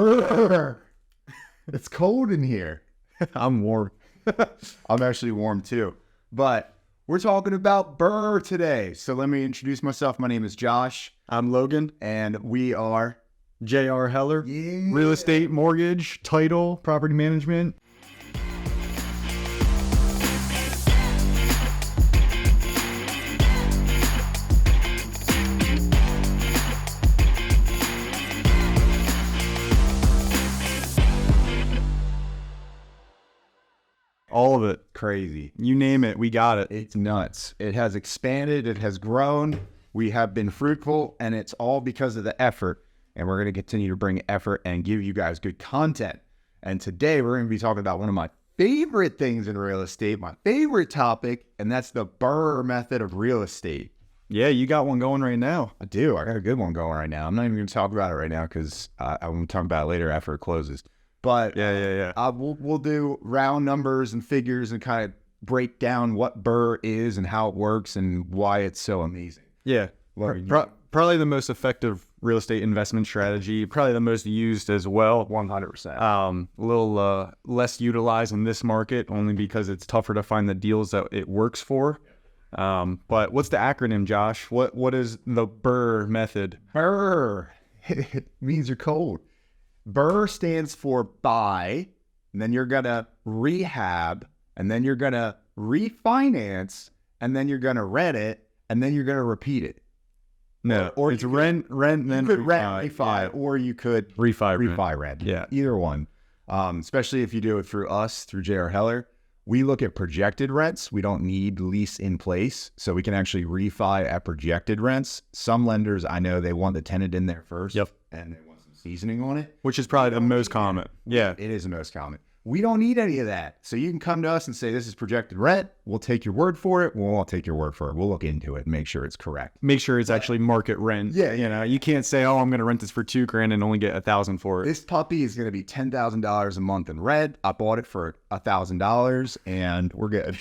BRRRR. It's cold in here. I'm warm. I'm actually warm too. But we're talking about BRRRR today. So let me introduce myself. My name is Josh. I'm Logan. And we are J.R.Heller. Yeah. Real estate, mortgage, title, property management. All of it. crazy. You name it, we got it. It's nuts. It has expanded. It has grown. We have been fruitful, and it's all because of the effort. And we're going to continue to bring effort and give you guys good content. And today we're going to be talking about one of my favorite things in real estate, my favorite topic, and that's the BRRRR method of real estate. Yeah, you got one going right now. I do. I got a good one going right now. I'm not even going to talk about it right now because I'm going to talk about it later after it closes. But we'll do round numbers and figures and kind of break down what BRRRR is and how it works and why it's so amazing. Yeah, probably the most effective real estate investment strategy, probably the most used as well. 100%. A little less utilized in this market only because it's tougher to find the deals that it works for. But what's the acronym, Josh? What is the BRRRR method? BRRRR. It means you're cold. BRRRR stands for buy, and then you're going to rehab, and then you're going to refinance, and then you're going to rent it, and then you're going to repeat it. No, or it's rent, then refi, or you could refi rent. Yeah. Either one. Especially if you do it through us, through J.R.Heller. We look at projected rents. We don't need lease in place, so we can actually refi at projected rents. Some lenders, I know they want the tenant in there first. Yep. And they want some seasoning on it. Which is probably the most common. Yeah. It is the most common. We don't need any of that. So you can come to us and say, this is projected rent. We'll take your word for it. We won't take your word for it. We'll look into it and make sure it's correct. Make sure it's actually market rent. Yeah. You know, you can't say, oh, I'm going to rent this for $2,000 and only get $1,000 for it. This puppy is going to be $10,000 a month in rent. I bought it for $1,000 and we're good.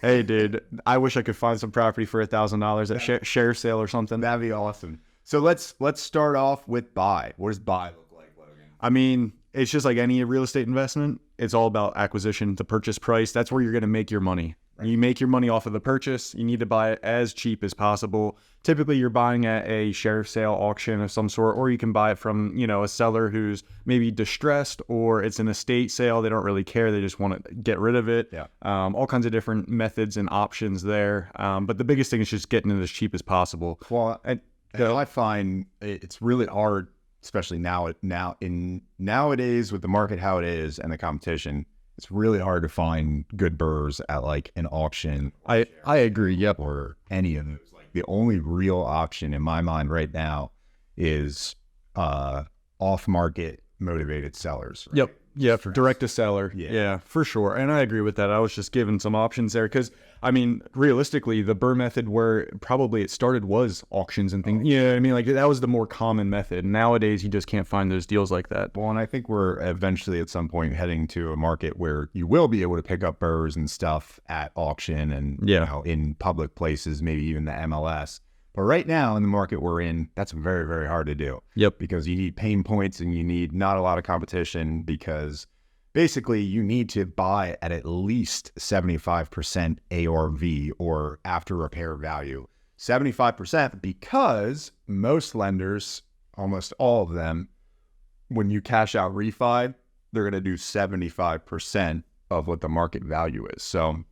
Hey, dude, I wish I could find some property for $1,000 at share sale or something. That'd be awesome. So let's start off with buy. What does buy look like, Logan? I mean, it's just like any real estate investment. It's all about acquisition, the purchase price. That's where you're going to make your money. Right. You make your money off of the purchase. You need to buy it as cheap as possible. Typically, you're buying at a share sale auction of some sort, or you can buy it from, a seller who's maybe distressed, or it's an estate sale. They don't really care. They just want to get rid of it. Yeah. All kinds of different methods and options there. But the biggest thing is just getting it as cheap as possible. Well, I find it's really hard, especially nowadays with the market how it is and the competition. It's really hard to find good BRRRRs at like an auction. I agree. Yep. Or any of those. Like the only real option in my mind right now is off-market motivated sellers. Right? Yep. Yeah, direct to seller. Yeah, for sure. And I agree with that. I was just giving some options there because, I mean, realistically, the BRRRR method where probably it started was auctions and things. Yeah, I mean, like that was the more common method. Nowadays, you just can't find those deals like that. Well, and I think we're eventually at some point heading to a market where you will be able to pick up BRRRRs and stuff at auction and in public places, maybe even the MLS. But right now in the market we're in, that's very, very hard to do. Yep. Because you need pain points and you need not a lot of competition because basically you need to buy at least 75% ARV or after repair value. 75% because most lenders, almost all of them, when you cash out refi, they're going to do 75% of what the market value is. So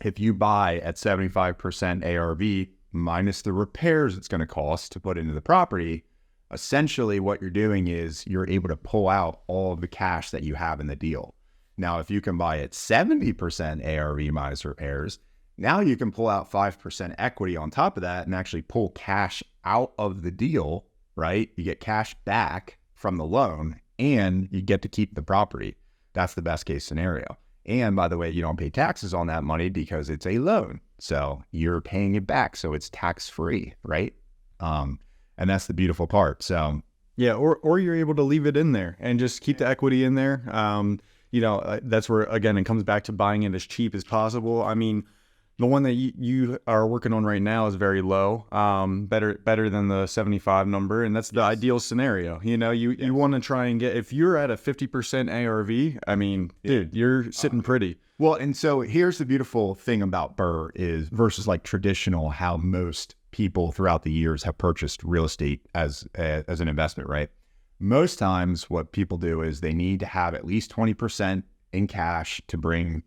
if you buy at 75% ARV, minus the repairs it's going to cost to put into the property, essentially what you're doing is you're able to pull out all of the cash that you have in the deal. Now, if you can buy at 70% ARV minus repairs, now you can pull out 5% equity on top of that and actually pull cash out of the deal, right? You get cash back from the loan and you get to keep the property. That's the best case scenario. And by the way, you don't pay taxes on that money because it's a loan. So you're paying it back. So it's tax free, right? And that's the beautiful part. So yeah, or you're able to leave it in there and just keep the equity in there. That's where, again, it comes back to buying it as cheap as possible. I mean, The one that you are working on right now is very low, better than the 75 number, and that's the ideal scenario. You know, you want to try and get, if you're at a 50% ARV, I mean, dude, you're sitting pretty. Well, and so here's the beautiful thing about BRRRR is versus like traditional, how most people throughout the years have purchased real estate as an investment, right? Most times what people do is they need to have at least 20% in cash to bring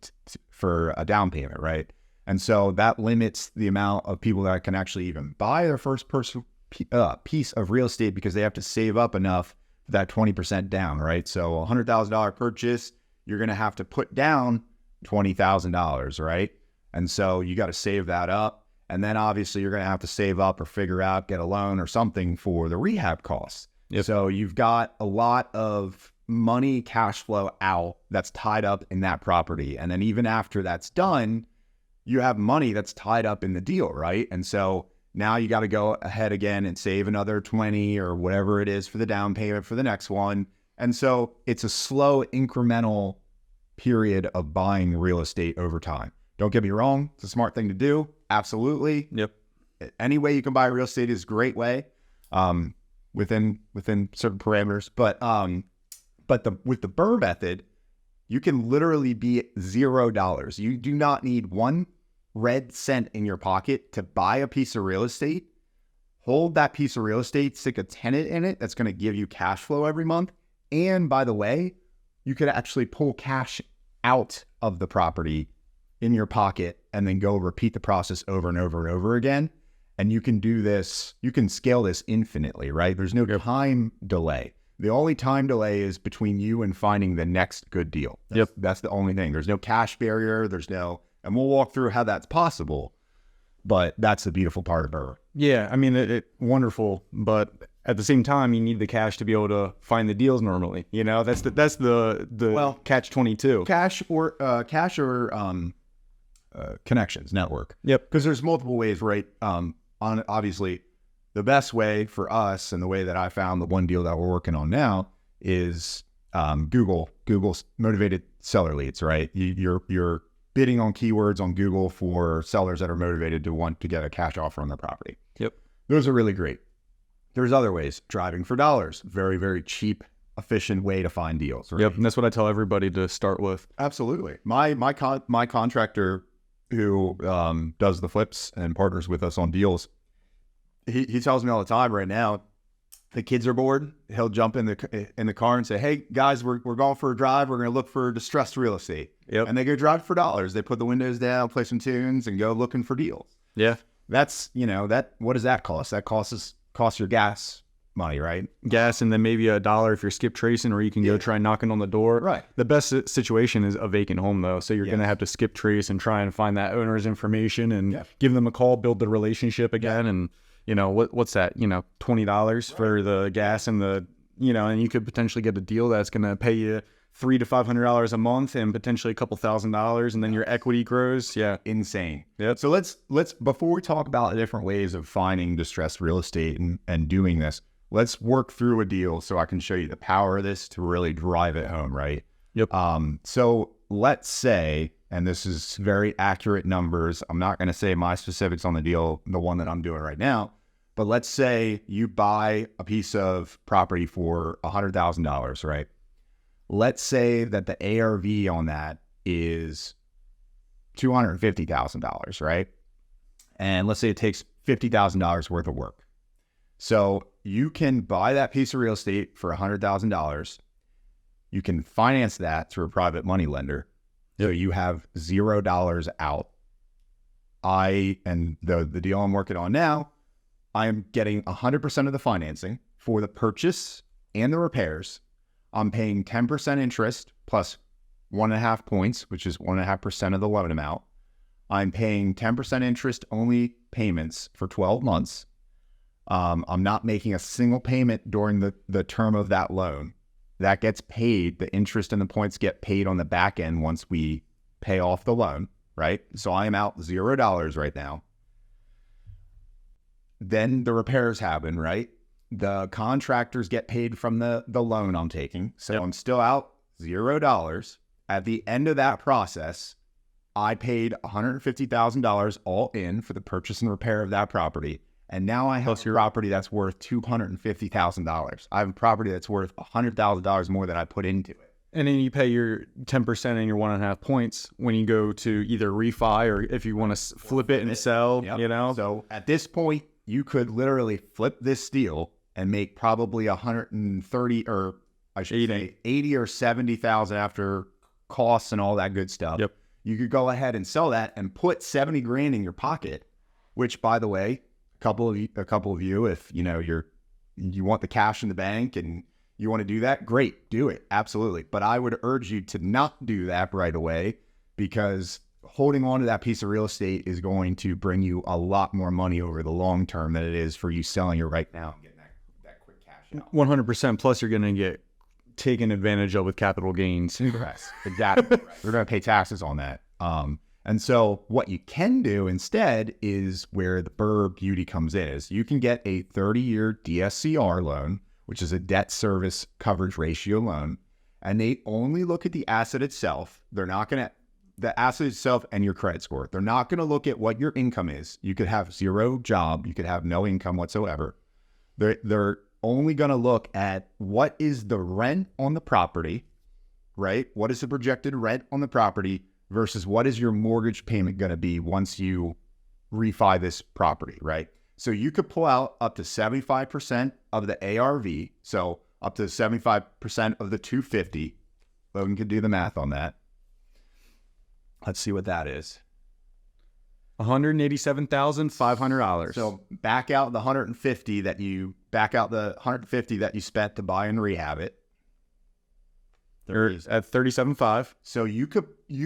for a down payment, right? And so that limits the amount of people that can actually even buy their first piece of real estate because they have to save up enough for that 20% down, right? So $100,000 purchase, you're going to have to put down $20,000, right? And so you got to save that up. And then obviously you're going to have to save up or figure out, get a loan or something for the rehab costs. Yep. So you've got a lot of money, cash flow out that's tied up in that property. And then even after that's done, you have money that's tied up in the deal, right? And so now you got to go ahead again and save another 20 or whatever it is for the down payment for the next one. And so it's a slow incremental period of buying real estate over time. Don't get me wrong. It's a smart thing to do. Absolutely. Yep. Any way you can buy real estate is a great way, within certain parameters. But with the BRRRR method, you can literally be $0. You do not need one red cent in your pocket to buy a piece of real estate, hold that piece of real estate, stick a tenant in it that's going to give you cash flow every month. And by the way, you could actually pull cash out of the property in your pocket and then go repeat the process over and over and over again. And you can do this, you can scale this infinitely, right? There's no time delay. The only time delay is between you and finding the next good deal. That's the only thing. There's no cash barrier. And we'll walk through how that's possible. But that's the beautiful part of BRRRR. Yeah, I mean, it wonderful, but at the same time, you need the cash to be able to find the deals normally. You know, that's the well, catch-22. Cash or connections, network. Yep. Because there's multiple ways, right? Obviously, the best way for us and the way that I found the one deal that we're working on now is Google's motivated seller leads, right? You're bidding on keywords on Google for sellers that are motivated to want to get a cash offer on their property. Yep. Those are really great. There's other ways. Driving for dollars. Very, very cheap, efficient way to find deals. Right? Yep. And that's what I tell everybody to start with. Absolutely. My contractor who does the flips and partners with us on deals, he tells me all the time right now, the kids are bored. He'll jump in the car and say, "Hey guys, we're going for a drive. We're going to look for distressed real estate." Yep. And they go drive for dollars. They put the windows down, play some tunes, and go looking for deals. Yeah. That's what does that cost? That costs your gas money, right? Gas, and then maybe $1 if you're skip tracing, or you can go try knocking on the door. Right. The best situation is a vacant home though, so you're going to have to skip trace and try and find that owner's information and give them a call, build the relationship again, and. You know, what's that? $20 for the gas and and you could potentially get a deal that's going to pay you $300 to $500 a month and potentially a couple $1,000s, and then your equity grows. Yeah. Insane. Yep. So let's before we talk about the different ways of finding distressed real estate and doing this, let's work through a deal so I can show you the power of this to really drive it home, right? Yep. So let's say, and this is very accurate numbers, I'm not going to say my specifics on the deal, the one that I'm doing right now, but let's say you buy a piece of property for $100,000, right? Let's say that the ARV on that is $250,000, right? And let's say it takes $50,000 worth of work. So you can buy that piece of real estate for $100,000. You can finance that through a private money lender. So you have $0 out. And the deal I'm working on now, I am getting 100% of the financing for the purchase and the repairs. I'm paying 10% interest plus 1.5 points, which is 1.5% of the loan amount. I'm paying 10% interest only payments for 12 months. I'm not making a single payment during the term of that loan. That gets paid. The interest and the points get paid on the back end once we pay off the loan, right? So I am out $0 right now. Then the repairs happen, right? The contractors get paid from the loan I'm taking. So I'm still out $0. At the end of that process, I paid $150,000 all in for the purchase and repair of that property. And now I have a property that's worth $250,000. I have a property that's worth $100,000 more than I put into it. And then you pay your 10% and your 1.5 points when you go to either refi or if you want to flip it and sell, you know? So at this point, you could literally flip this deal and make probably 130, or I should say 80 or 70,000 after costs and all that good stuff. Yep. You could go ahead and sell that and put 70 grand in your pocket, which, by the way, a couple of you, if you know you want the cash in the bank and you want to do that, great, do it, absolutely. But I would urge you to not do that right away, because holding on to that piece of real estate is going to bring you a lot more money over the long term than it is for you selling it right now and getting that quick cash out. 100%. Plus, you're going to get taken advantage of with capital gains. Correct. Exactly. We're going to pay taxes on that. And so what you can do instead is where the BRRRR beauty comes in, is you can get a 30-year DSCR loan, which is a debt service coverage ratio loan, and they only look at the asset itself. They're not going to, the asset itself and your credit score. They're not going to look at what your income is. You could have zero job. You could have no income whatsoever. They're only going to look at what is the rent on the property, right? What is the projected rent on the property versus what is your mortgage payment going to be once you refi this property, right? So you could pull out up to 75% of the ARV, so up to 75% of the 250. Logan could do the math on that. Let's see what that is. $187,500. So back out the 150 that you spent to buy and rehab it. They're at $37,500. So you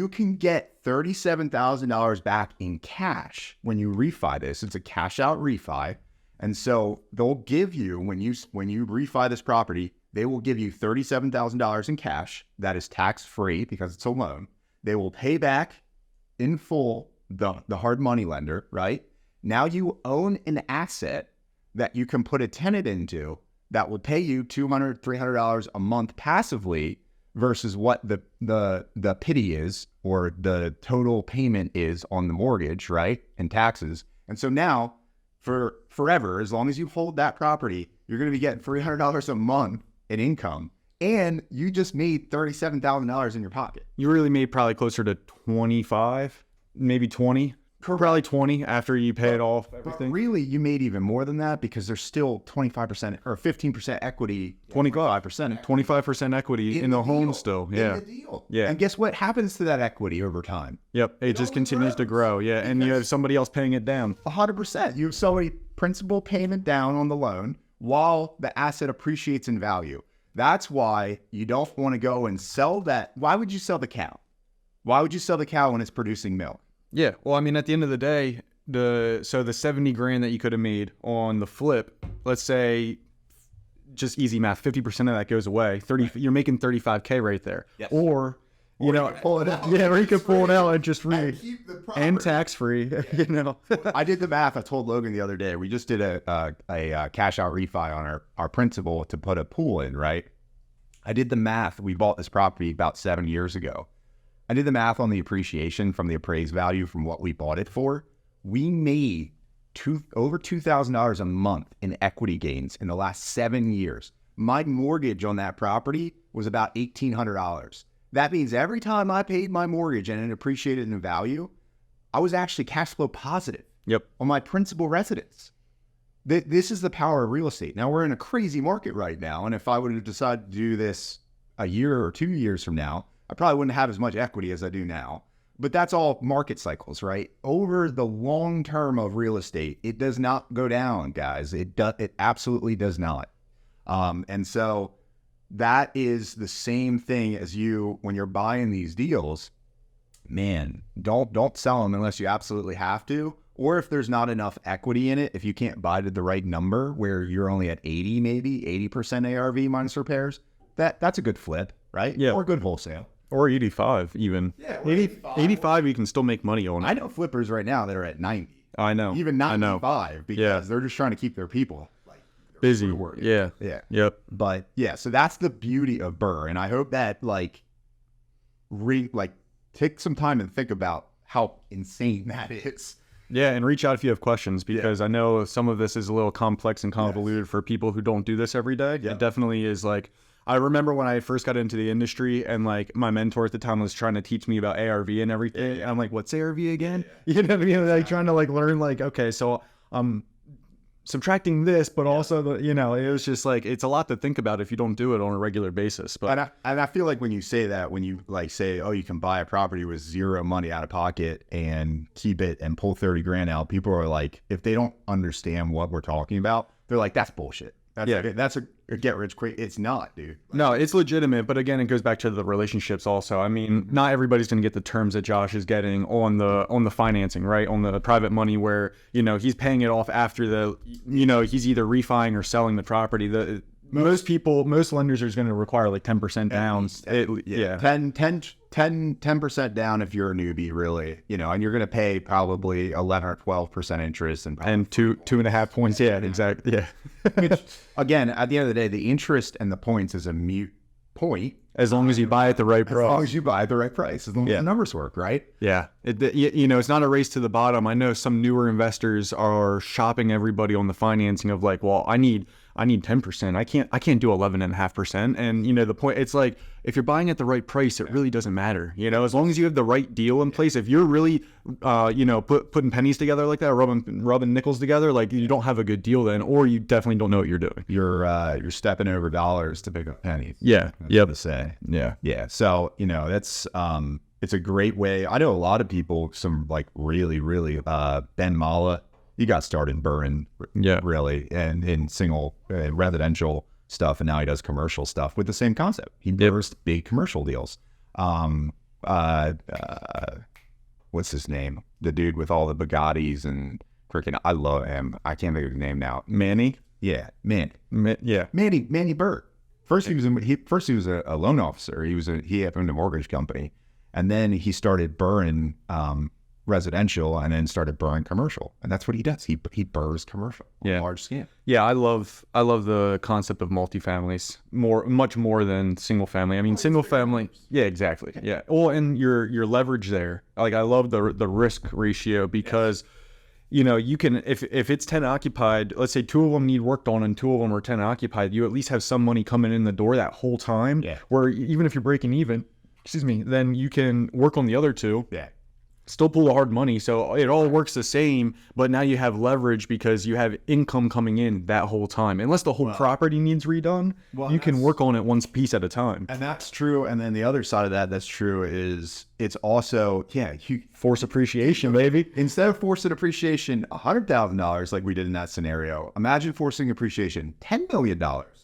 can get $37,000 back in cash when you refi this. It's a cash out refi. And so they'll give you, when you refi this property, they will give you $37,000 in cash. That is tax free because it's a loan. They will pay back in full the hard money lender, right? Now you own an asset that you can put a tenant into that would pay you $200, $300 a month passively, versus what the pity is, or the total payment is on the mortgage, right? And taxes. And so now, for forever, as long as you hold that property, you're going to be getting $300 a month in income. And you just made $37,000 in your pocket. You really made probably closer to 25, maybe 20. Correct. Probably 20 after you pay it off, everything. But really, you made even more than that, because there's still 25% or 15% equity. 25% equity in the home still. Yeah. In the deal. Yeah. And guess what happens to that equity over time? Yep. It just continues to grow. Yeah. And you have somebody else paying it down. 100%. You have somebody principal payment down on the loan while the asset appreciates in value. That's why you don't want to go and sell that. Why would you sell the cow? Why would you sell the cow when it's producing milk? Yeah. Well, I mean, at the end of the day, the 70 grand that you could have made on the flip, let's say, just easy math, 50% of that goes away. You're making $35K right there. Yes. Or you know, pull it out. Yeah, or you could pull it out interest free and tax free. Yeah. You know, I did the math. I told Logan the other day. We just did a cash out refi on our principal to put a pool in. Right. I did the math. We bought this property about 7 years ago. I did the math on the appreciation from the appraised value from what we bought it for. We made over $2,000 a month in equity gains in the last 7 years. My mortgage on that property was about $1,800. That means every time I paid my mortgage and it appreciated in value, I was actually cash flow positive. Yep. On my principal residence. This is the power of real estate. Now, we're in a crazy market right now, and if I would have decided to do this a year or 2 years from now, I probably wouldn't have as much equity as I do now. But that's all market cycles, right? Over the long term of real estate, it does not go down, guys. It absolutely does not. And so that is the same thing as when you're buying these deals. Man, don't sell them unless you absolutely have to. Or if there's not enough equity in it, if you can't buy to the right number where you're only at 80% ARV minus repairs, that's a good flip, right? Yeah. Or a good wholesale. Or 85 even. Yeah, 85 you can still make money on it. I know flippers right now that are at 90. I know. Even 95 because they're just trying to keep their people busy. Yeah. Yeah. Yep. But yeah, so that's the beauty of BRRRR. And I hope that take some time and think about how insane that is. Yeah, and reach out if you have questions, because I know some of this is a little complex and convoluted for people who don't do this every day. It definitely is. Like, I remember when I first got into the industry, and like my mentor at the time was trying to teach me about ARV and everything. And I'm like, what's ARV again? You know what I mean? Like trying to like learn, like, okay, so subtracting this, but also the, you know, it was just like, it's a lot to think about if you don't do it on a regular basis. But and I feel like when you say that, when you like say, oh, you can buy a property with zero money out of pocket and keep it and pull 30 grand out, people are like, if they don't understand what we're talking about, they're like, that's bullshit. That's a get rich quick. It's not, dude. No, it's legitimate, but again, it goes back to the relationships also. I mean, not everybody's going to get the terms that Josh is getting on the financing, right? On the private money, where, you know, he's paying it off after the, you know, he's either refining or selling the property. Most lenders are going to require like 10% down. 10% down if you're a newbie, really, you know, and you're going to pay probably 11 or 12% interest and 2.5 points. Yeah, exactly. Yeah. Which, again, at the end of the day, the interest and the points is a mute point. As long as you buy at the right price. As long as you buy at the right price. As long as the numbers work, right? Yeah. You know, it's not a race to the bottom. I know some newer investors are shopping everybody on the financing of like, well, I need 10%. I can't do 11.5%. And, you know, the point, it's like, if you're buying at the right price, it really doesn't matter. You know, as long as you have the right deal in place, if you're really, you know, putting pennies together like that, rubbing nickels together, like, you don't have a good deal then, or you definitely don't know what you're doing. You're stepping over dollars to pick up pennies. Yeah. Yep. To say. Yeah. Yeah. So, you know, that's, it's a great way. I know a lot of people, some like really, Ben Mala, he got started in BRRRR, really, and in single residential stuff, and now he does commercial stuff with the same concept. He BRRRRs big commercial deals. What's his name? The dude with all the Bugattis and freaking, I love him. I can't think of his name now. Manny? Yeah, Manny. Manny Bird. First he was a loan officer. He owned a mortgage company, and then he started BRRRRing residential, and then started BRRRRing commercial, and that's what he does. He BRRRRs commercial on large scale. Yeah, I love the concept of multifamilies much more than single family. I mean, single family. Yeah, exactly. Yeah. Well, and your leverage there. Like, I love the risk ratio, because you know, you can, if it's 10 occupied, let's say 2 of them need worked on and 2 of them are 10 occupied, you at least have some money coming in the door that whole time. Yeah. Where even if you're breaking even, then you can work on the other 2. Yeah. Still pull the hard money, so it all works the same, but now you have leverage because you have income coming in that whole time. Unless the whole property needs redone, you can work on it one piece at a time. And that's true. And then the other side of that's true is it's also, you force appreciation, baby. Instead of forcing appreciation $100,000 like we did in that scenario, imagine forcing appreciation $10 million.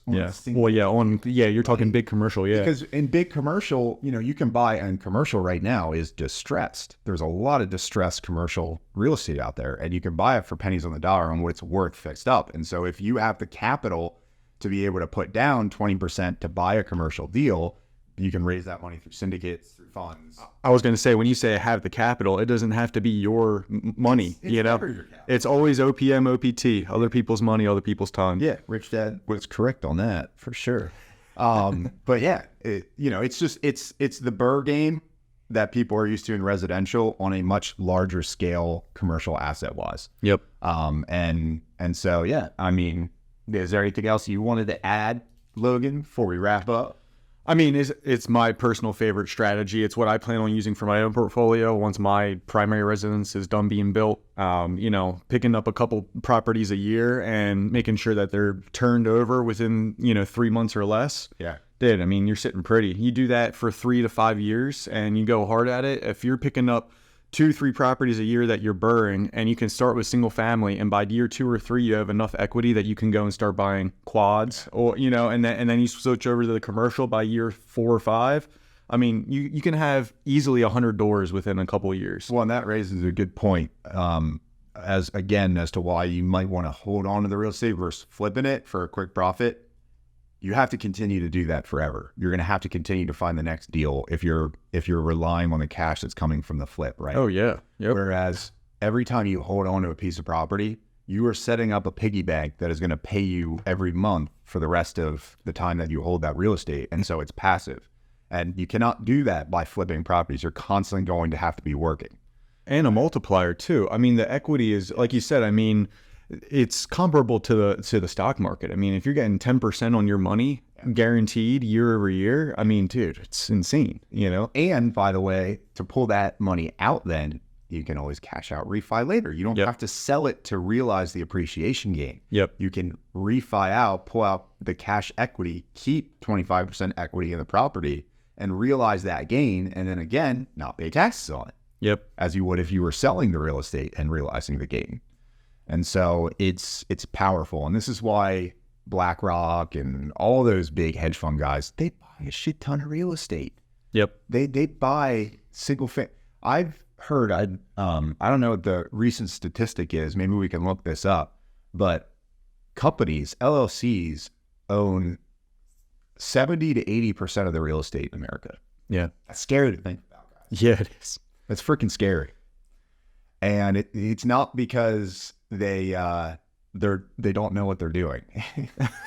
Yeah. Well, you're talking big commercial, yeah. Because in big commercial, you know, you can buy, and commercial right now is distressed. There's a lot of distressed commercial real estate out there, and you can buy it for pennies on the dollar on what it's worth fixed up. And so if you have the capital to be able to put down 20% to buy a commercial deal, you can raise that money through syndicates, through funds. I was going to say, when you say have the capital, it doesn't have to be your money. It's you know, it's always OPM, OPT, other people's money, other people's time. Yeah, Rich Dad was correct on that for sure. But yeah, it's just it's the BRRRR game that people are used to in residential on a much larger scale, commercial asset wise. Yep. And so yeah, I mean, is there anything else you wanted to add, Logan, before we wrap up? I mean, it's my personal favorite strategy. It's what I plan on using for my own portfolio once my primary residence is done being built. You know, picking up a couple properties a year and making sure that they're turned over within, 3 months or less. Yeah. I mean, you're sitting pretty. You do that for 3 to 5 years and you go hard at it. If you're picking up 2-3 properties a year that you're BRRRRing, and you can start with single family, and by year 2 or 3 you have enough equity that you can go and start buying quads, or and then you switch over to the commercial by year 4 or 5. I mean, you can have easily 100 doors within a couple of years. Well, and that raises a good point as to why you might want to hold on to the real estate versus flipping it for a quick profit. You have to continue to do that forever. You're going to have to continue to find the next deal if you're relying on the cash that's coming from the flip, right? Oh, yeah. Yep. Whereas every time you hold on to a piece of property, you are setting up a piggy bank that is going to pay you every month for the rest of the time that you hold that real estate. And so it's passive. And you cannot do that by flipping properties. You're constantly going to have to be working. And a multiplier too. I mean, the equity is, like you said, I mean, it's comparable to the stock market. I mean, if you're getting 10% on your money guaranteed year over year, I mean, dude, it's insane, you know? And by the way, to pull that money out, then you can always cash out refi later. You don't have to sell it to realize the appreciation gain. You can refi out, pull out the cash equity, keep 25% equity in the property and realize that gain. And then again, not pay taxes on it. As you would if you were selling the real estate and realizing the gain. And so it's powerful. And this is why BlackRock and all those big hedge fund guys, they buy a shit ton of real estate. They buy single family. I've heard, I don't know what the recent statistic is. Maybe we can look this up. But companies, LLCs, own 70 to 80% of the real estate in America. That's scary to think about, guys. It is. It's freaking scary. And it's not because they don't know what they're doing.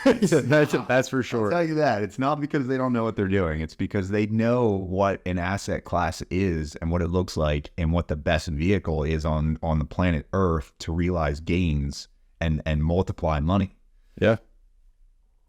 That's for sure. I'll tell you that. It's not because they don't know what they're doing. It's because they know what an asset class is and what it looks like and what the best vehicle is on the planet Earth to realize gains and multiply money.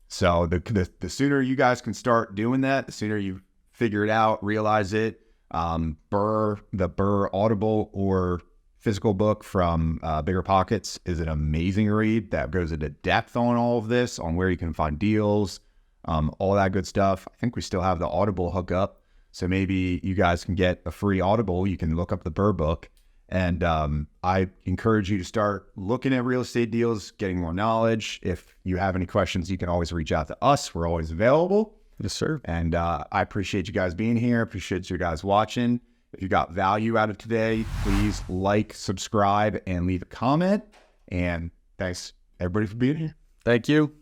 So the sooner you guys can start doing that, the sooner you figure it out, realize it. The BRRRR Audible or physical book from Bigger Pockets is an amazing read that goes into depth on all of this, on where you can find deals, all that good stuff. I think we still have the Audible hookup, so maybe you guys can get a free Audible. You can look up the BRRRR book, and I encourage you to start looking at real estate deals, getting more knowledge. If you have any questions, you can always reach out to us. We're always available. Yes, sir. And I appreciate you guys being here. Appreciate you guys watching. If you got value out of today, please like, subscribe, and leave a comment. And thanks everybody for being here. Thank you.